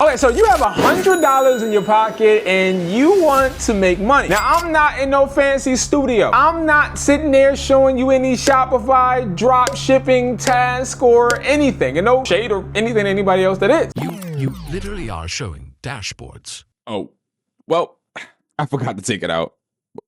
Okay, so you have $100 in your pocket and you want to make money. Now, I'm not in no fancy studio. I'm not sitting there showing you any Shopify, drop shipping, task, or anything. And no shade or anything to anybody else that is. You literally are showing dashboards. Oh, well, I forgot to take it out.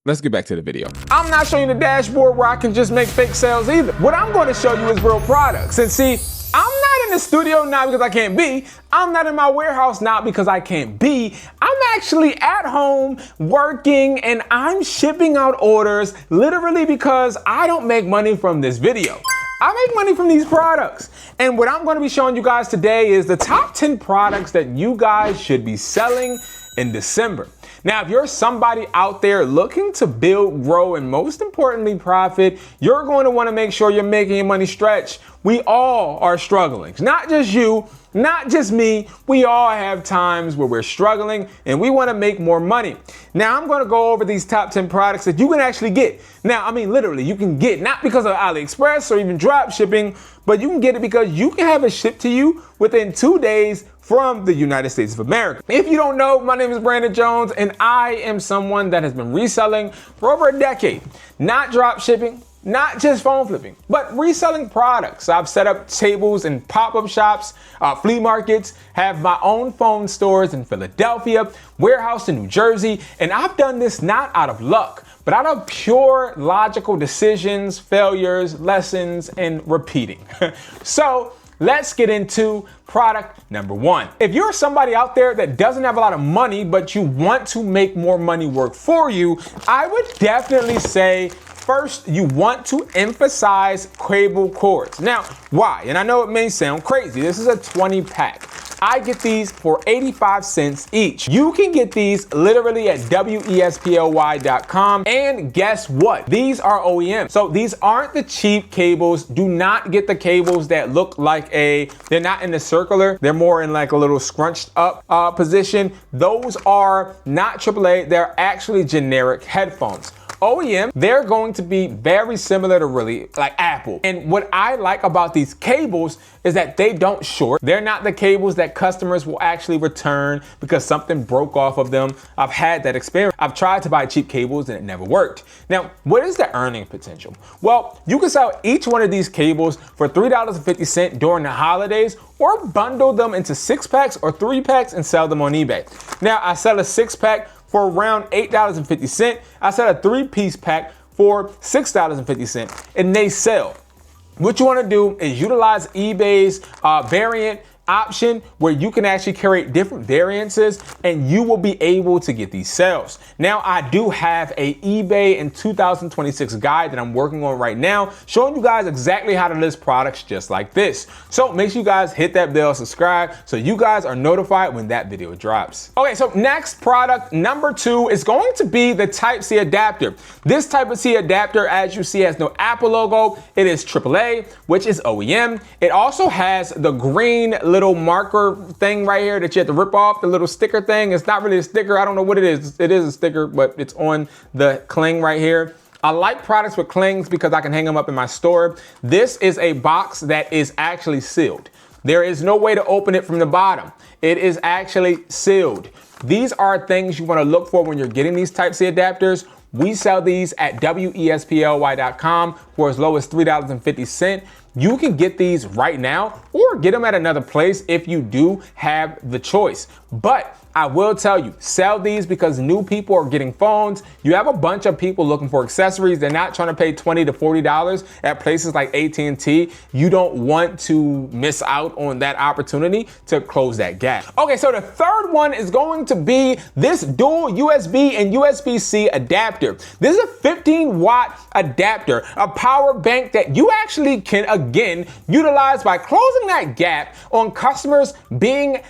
Let's get back to the video. I'm not showing you the dashboard where I can just make fake sales either. What I'm going to show you is real products. And see, I'm not in the studio not because I can't be. I'm not in my warehouse not because I can't be. I'm actually at home working and I'm shipping out orders literally because I don't make money from this video. I make money from these products. And what I'm going to be showing you guys today is the top 10 products that you guys should be selling in December. Now, if you're somebody out there looking to build, grow, and most importantly, profit, you're going to want to make sure you're making your money stretch. We all are struggling. Not just you, not just me. We all have times where we're struggling and we want to make more money. Now, I'm going to go over these top 10 products that you can actually get. Now, I mean, literally, you can get, not because of AliExpress or even drop shipping, but you can get it because you can have it shipped to you within 2 days from the United States of America. If you don't know, my name is Brandon Jones, and I am someone that has been reselling for over a decade. Not drop shipping, not just phone flipping, but reselling products. I've set up tables in pop-up shops, flea markets, have my own phone stores in Philadelphia, warehouse in New Jersey, and I've done this not out of luck, but out of pure logical decisions, failures, lessons, and repeating. So let's get into product number one. If you're somebody out there that doesn't have a lot of money, but you want to make more money work for you, I would definitely say first, you want to emphasize cable cords. Now, why? And I know it may sound crazy. This is a 20 pack. I get these for 85 cents each. You can get these literally at wesply.com. And guess what? These are OEM. So these aren't the cheap cables. Do not get the cables that look like they're not in the circular. They're more in like a little scrunched up position. Those are not AAA. They're actually generic headphones. OEM, they're going to be very similar to really like Apple. And what I like about these cables is that they don't short. They're not the cables that customers will actually return because something broke off of them. I've had that experience. I've tried to buy cheap cables and it never worked. Now, what is the earning potential? Well, you can sell each one of these cables for $3.50 during the holidays, or bundle them into 6-packs or 3-packs and sell them on eBay. Now, I sell a 6-pack for around $8.50. I sell a 3-piece pack for $6.50, and they sell. What you want to do is utilize eBay's variant option where you can actually create different variances and you will be able to get these sales. Now, I do have a eBay in 2026 guide that I'm working on right now, showing you guys exactly how to list products just like this. So make sure you guys hit that bell, subscribe, so you guys are notified when that video drops. Okay, so next product number 2 is going to be the Type-C adapter. This Type-C adapter, as you see, has no Apple logo. It is AAA, which is OEM. It also has the green little marker thing right here that you have to rip off, the little sticker thing. It's not really a sticker. I don't know what it is. It is a sticker, but it's on the cling right here. I like products with clings because I can hang them up in my store. This is a box that is actually sealed. There is no way to open it from the bottom. It is actually sealed. These are things you want to look for when you're getting these Type-C adapters. We sell these at wesply.com for as low as $3.50. You can get these right now or get them at another place if you do have the choice. But I will tell you, sell these because new people are getting phones. You have a bunch of people looking for accessories. They're not trying to pay $20 to $40 at places like AT&T. You don't want to miss out on that opportunity to close that gap. Okay, so the third one is going to be this dual USB and USB-C adapter. This is a 15-watt adapter, a power bank that you actually can, again, utilize by closing that gap on customers being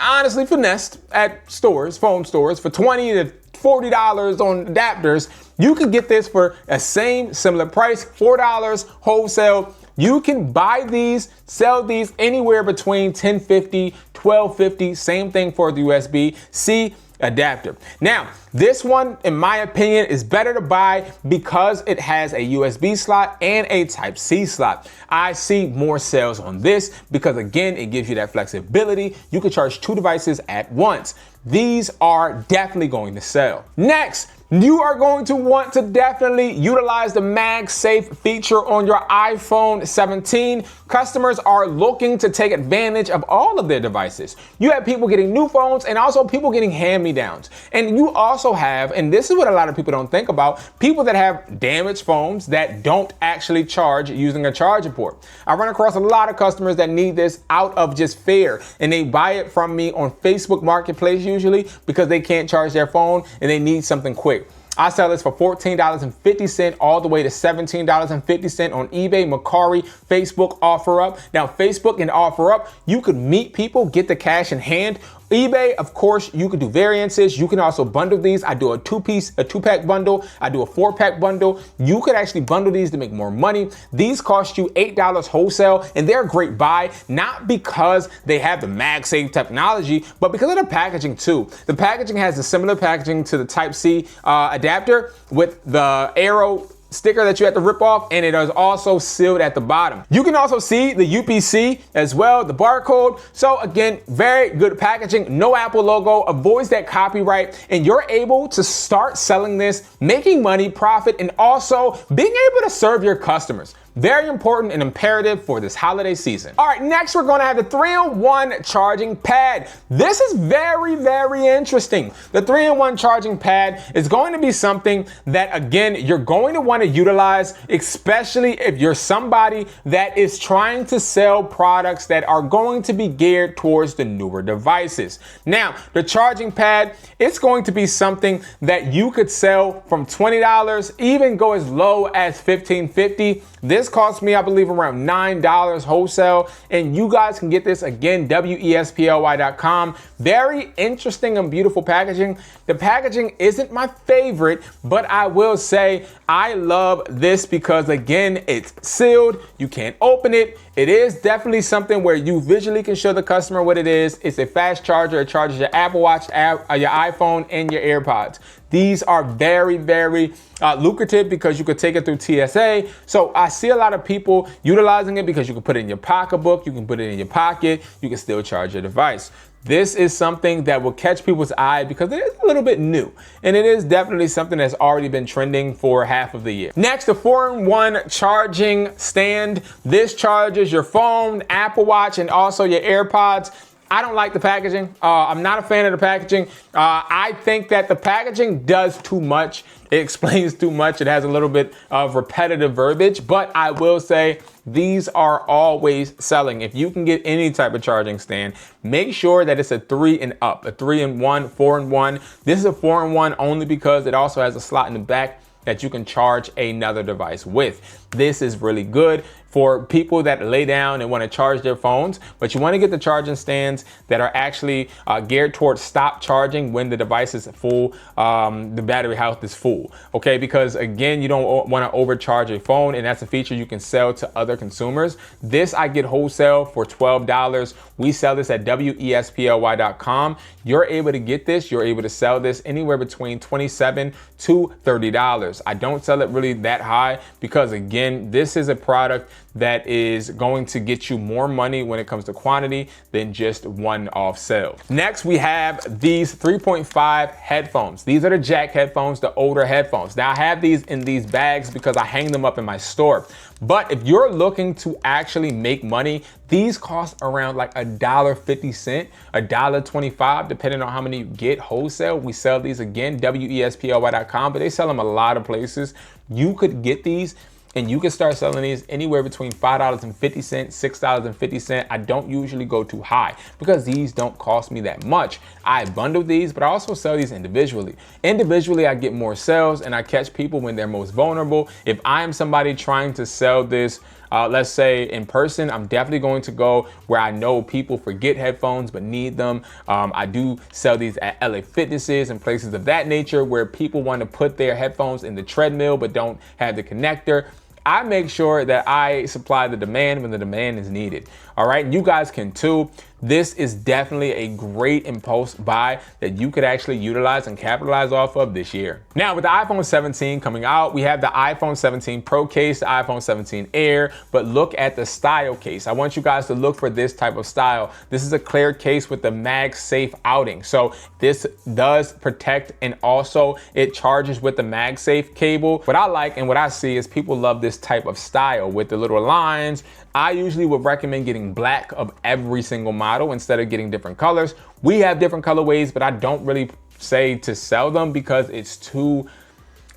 honestly finessed at stores, phone stores, for $20 to $40 on adapters. You can get this for a similar price, $4 wholesale, You can buy these, sell these anywhere between $10.50, $12.50, same thing for the USB-C adapter. Now, this one, in my opinion, is better to buy because it has a USB slot and a Type-C slot. I see more sales on this because, again, it gives you that flexibility. You can charge 2 devices at once. These are definitely going to sell. Next, you are going to want to definitely utilize the MagSafe feature on your iPhone 17. Customers are looking to take advantage of all of their devices. You have people getting new phones and also people getting hand-me-downs. And you also have, and this is what a lot of people don't think about, people that have damaged phones that don't actually charge using a charger port. I run across a lot of customers that need this out of just fear, and they buy it from me on Facebook Marketplace usually because they can't charge their phone and they need something quick. I sell this for $14.50 all the way to $17.50 on eBay, Mercari, Facebook, OfferUp. Now, Facebook and OfferUp, you could meet people, get the cash in hand. eBay, of course, you could do variances. You can also bundle these. I do a two-pack bundle. I do a 4-pack bundle. You could actually bundle these to make more money. These cost you $8 wholesale, and they're a great buy, not because they have the MagSafe technology, but because of the packaging too. The packaging has a similar packaging to the Type-C adapter with the arrow sticker that you have to rip off, and it is also sealed at the bottom. You can also see the UPC as well, the barcode. So again, very good packaging, no Apple logo, avoids that copyright, and you're able to start selling this, making money, profit, and also being able to serve your customers. Very important and imperative for this holiday season. All right, next we're gonna have the 3-in-1 charging pad. This is very, very interesting. The 3-in-1 charging pad is going to be something that, again, you're going to wanna utilize, especially if you're somebody that is trying to sell products that are going to be geared towards the newer devices. Now, the charging pad, it's going to be something that you could sell from $20, even go as low as $15.50. This cost me, I believe, around $9 wholesale, and you guys can get this, again, wesply.com. Very interesting and beautiful packaging. The packaging isn't my favorite, but I will say I love this because, again, it's sealed. You can't open it. It is definitely something where you visually can show the customer what it is. It's a fast charger. It charges your Apple Watch, your iPhone, and your AirPods. These are very, very lucrative because you could take it through TSA. So I see a lot of people utilizing it because you can put it in your pocketbook, you can put it in your pocket, you can still charge your device. This is something that will catch people's eye because it is a little bit new, and it is definitely something that's already been trending for half of the year. Next, the 4-in-1 charging stand. This charges your phone, Apple Watch, and also your AirPods. I don't like the packaging. I'm not a fan of the packaging. I think that the packaging does too much. It explains too much. It has a little bit of repetitive verbiage, but I will say these are always selling. If you can get any type of charging stand, make sure that it's a 3 and up, a 3-in-1, 4-in-1. This is a 4-in-1 only because it also has a slot in the back that you can charge another device with. This is really good for people that lay down and want to charge their phones, but you want to get the charging stands that are actually geared towards stop charging when the device is full, the battery health is full, okay? Because again, you don't want to overcharge your phone, and that's a feature you can sell to other consumers. This I get wholesale for $12. We sell this at wesply.com. You're able to get this, you're able to sell this anywhere between $27 to $30. I don't sell it really that high because, again, this is a product that is going to get you more money when it comes to quantity than just one-off sales. Next, we have these 3.5 headphones. These are the jack headphones, the older headphones. Now, I have these in these bags because I hang them up in my store. But if you're looking to actually make money, these cost around like $1.50, $1.25, depending on how many you get wholesale. We sell these, again, wesply.com, but they sell them a lot of places. You could get these and you can start selling these anywhere between $5.50, $6.50. I don't usually go too high because these don't cost me that much. I bundle these, but I also sell these individually. Individually, I get more sales and I catch people when they're most vulnerable. If I am somebody trying to sell this, let's say in person, I'm definitely going to go where I know people forget headphones but need them. I do sell these at LA Fitnesses and places of that nature where people want to put their headphones in the treadmill but don't have the connector. I make sure that I supply the demand when the demand is needed. All right, you guys can too. This is definitely a great impulse buy that you could actually utilize and capitalize off of this year. Now, with the iPhone 17 coming out, we have the iPhone 17 Pro case, the iPhone 17 Air, but look at the style case. I want you guys to look for this type of style. This is a clear case with the MagSafe outing. So this does protect, and also it charges with the MagSafe cable. What I like and what I see is people love this type of style with the little lines. I usually would recommend getting black of every single model instead of getting different colors. We have different colorways, but I don't really say to sell them because it's too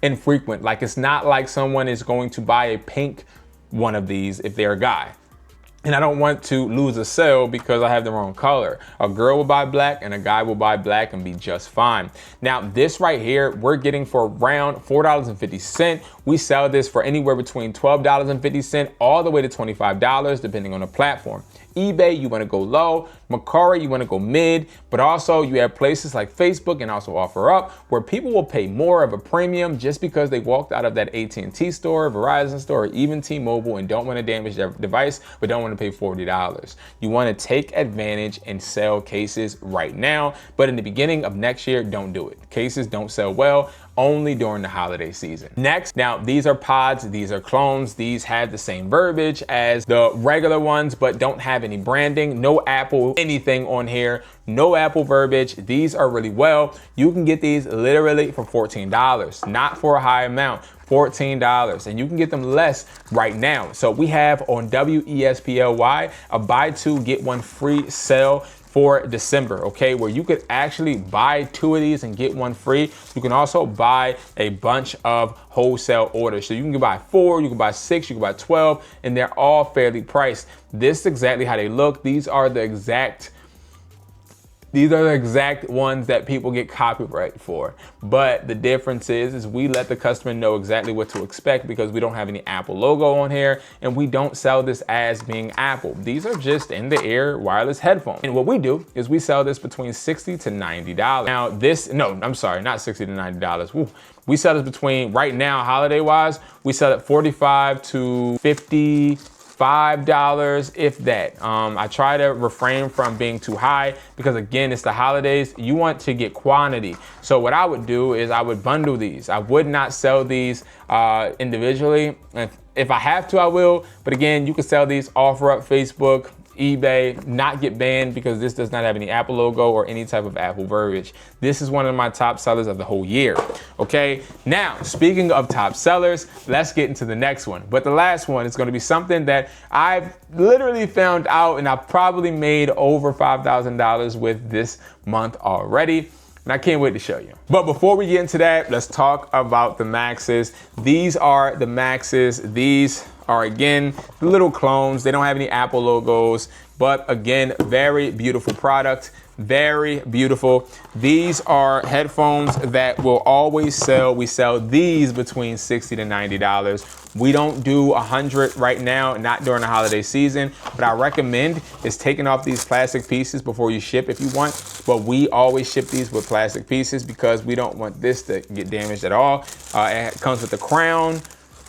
infrequent. Like, it's not like someone is going to buy a pink one of these if they're a guy. And I don't want to lose a sale because I have the wrong color. A girl will buy black and a guy will buy black and be just fine. Now, this right here, we're getting for around $4.50. We sell this for anywhere between $12.50 all the way to $25, depending on the platform. eBay, you want to go low. Mercari, you want to go mid. But also, you have places like Facebook and also OfferUp where people will pay more of a premium just because they walked out of that AT&T store, Verizon store, or even T-Mobile and don't want to damage their device, but don't want to pay $40. You want to take advantage and sell cases right now. But in the beginning of next year, don't do it. Cases don't sell well, only during the holiday season. Next, now these are pods, these are clones, these have the same verbiage as the regular ones, but don't have any branding, no Apple anything on here, no Apple verbiage. These are really well. You can get these literally for $14, not for a high amount. $14, and you can get them less right now. So we have on WESPLY a buy two get one free sale for December, okay, where you could actually buy two of these and get one free. You can also buy a bunch of wholesale orders. So you can buy 4, you can buy 6, you can buy 12, and they're all fairly priced. This is exactly how they look. These are the exact ones that people get copyright for. But the difference is we let the customer know exactly what to expect because we don't have any Apple logo on here and we don't sell this as being Apple. These are just in the ear wireless headphones. And what we do is we sell this between $60 to $90. Now this, no, I'm sorry, not $60 to $90. Woo. We sell this between, right now, holiday wise, we sell it $45 to $55, if that. I try to refrain from being too high because again, it's the holidays. You want to get quantity. So what I would do is I would bundle these. I would not sell these individually. If I have to, I will. But again, you can sell these OfferUp, Facebook, eBay, not get banned because this does not have any Apple logo or any type of Apple verbiage. This is one of my top sellers of the whole year. Okay, now speaking of top sellers, let's get into the next one. But the last one is going to be something that I've literally found out and I've probably made over $5,000 with this month already. And I can't wait to show you. But before we get into that, let's talk about the Maxes. These are the Maxes. These are, again, the little clones. They don't have any Apple logos, but again, very beautiful product. Very beautiful. These are headphones that will always sell. We sell these between $60 to $90. We don't do 100 right now, not during the holiday season. What I recommend is taking off these plastic pieces before you ship if you want. But we always ship these with plastic pieces because we don't want this to get damaged at all. It comes with the crown.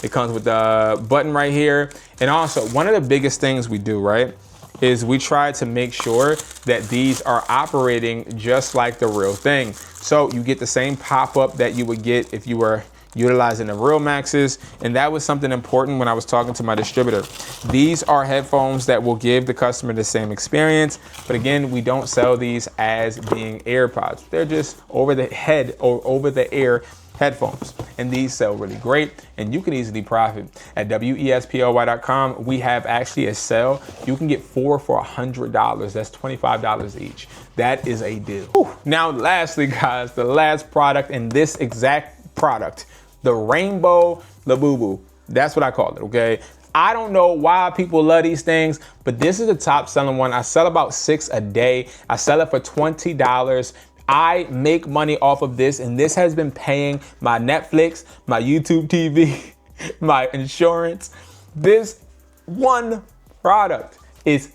It comes with the button right here. And also, one of the biggest things we do, right, is we try to make sure that these are operating just like the real thing. So you get the same pop-up that you would get if you were utilizing the real Maxes. And that was something important when I was talking to my distributor. These are headphones that will give the customer the same experience. But again, we don't sell these as being AirPods. They're just over the head or over the ear headphones, and these sell really great and you can easily profit. At WESPLY.com, we have actually a sale. You can get 4 for $100. That's $25 each. That is a deal. Whew. Now, lastly, guys, the last product in this exact product, the Rainbow Labubu. That's what I call it, okay? I don't know why people love these things, but this is the top selling one. I sell about 6 a day. I sell it for $20. I make money off of this, and this has been paying my Netflix, my YouTube TV, my insurance. This one product is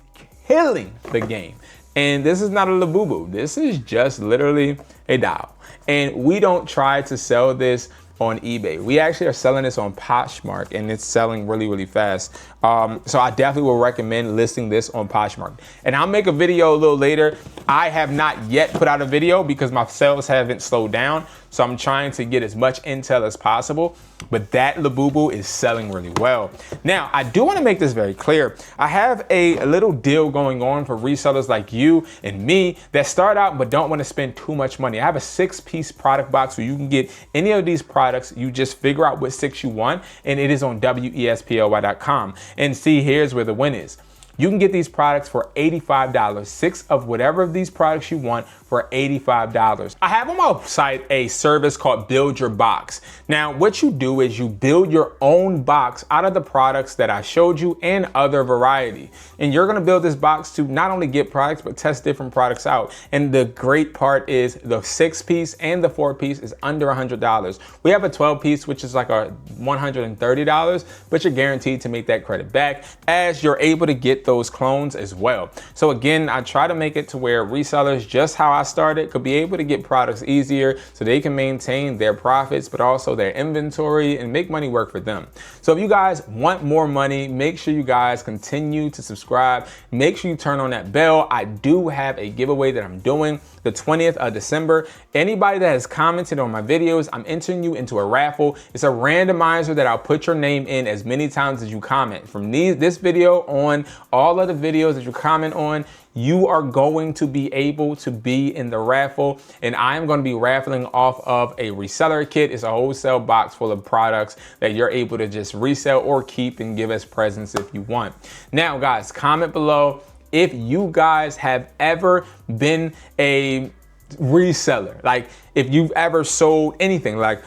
killing the game. And this is not a Labubu. This is just literally a dial. And we don't try to sell this on eBay. We actually are selling this on Poshmark, and it's selling really, really fast. So I definitely will recommend listing this on Poshmark. And I'll make a video a little later. I have not yet put out a video because my sales haven't slowed down. So I'm trying to get as much intel as possible, but that Labubu is selling really well. Now, I do want to make this very clear. I have a little deal going on for resellers like you and me that start out but don't want to spend too much money. I have a 6-piece product box where you can get any of these products. You just figure out what 6 you want, and it is on wesply.com. And see, here's where the win is. You can get these products for $85, 6 of whatever of these products you want for $85. I have on my site a service called Build Your Box. Now, what you do is you build your own box out of the products that I showed you and other variety. And you're gonna build this box to not only get products, but test different products out. And the great part is the 6-piece and the 4-piece is under $100. We have a 12-piece, which is like a $130, but you're guaranteed to make that credit back as you're able to get those clones as well. So again, I try to make it to where resellers, just how I started, could be able to get products easier so they can maintain their profits, but also their inventory and make money work for them. So if you guys want more money, make sure you guys continue to subscribe. Make sure you turn on that bell. I do have a giveaway that I'm doing the 20th of December. Anybody that has commented on my videos, I'm entering you into a raffle. It's a randomizer that I'll put your name in as many times as you comment. From this video on all of the videos that you comment on, you are going to be able to be in the raffle, and I am going to be raffling off of a reseller kit. It's a wholesale box full of products that you're able to just resell or keep and give as presents if you want. Now, guys, comment below if you guys have ever been a reseller, like if you've ever sold anything like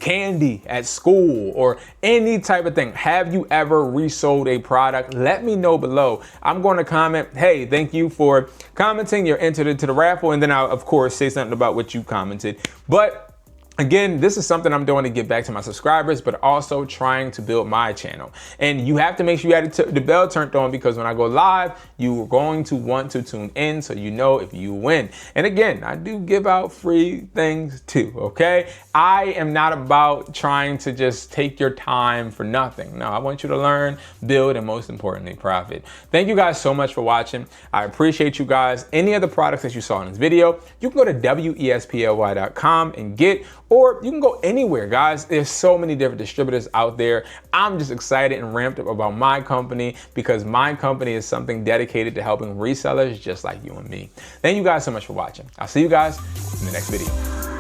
candy at school or any type of thing. Have you ever resold a product? Let me know below. I'm going to comment, hey, thank you for commenting. You're entered into the raffle. And then I'll, of course, say something about what you commented. But again, this is something I'm doing to get back to my subscribers, but also trying to build my channel. And you have to make sure you have the bell turned on, because when I go live, you are going to want to tune in so you know if you win. And again, I do give out free things too, okay? I am not about trying to just take your time for nothing. No, I want you to learn, build, and most importantly, profit. Thank you guys so much for watching. I appreciate you guys. Any of the products that you saw in this video, you can go to wesply.com and get, or you can go anywhere, guys. There's so many different distributors out there. I'm just excited and ramped up about my company, because my company is something dedicated to helping resellers just like you and me. Thank you guys so much for watching. I'll see you guys in the next video.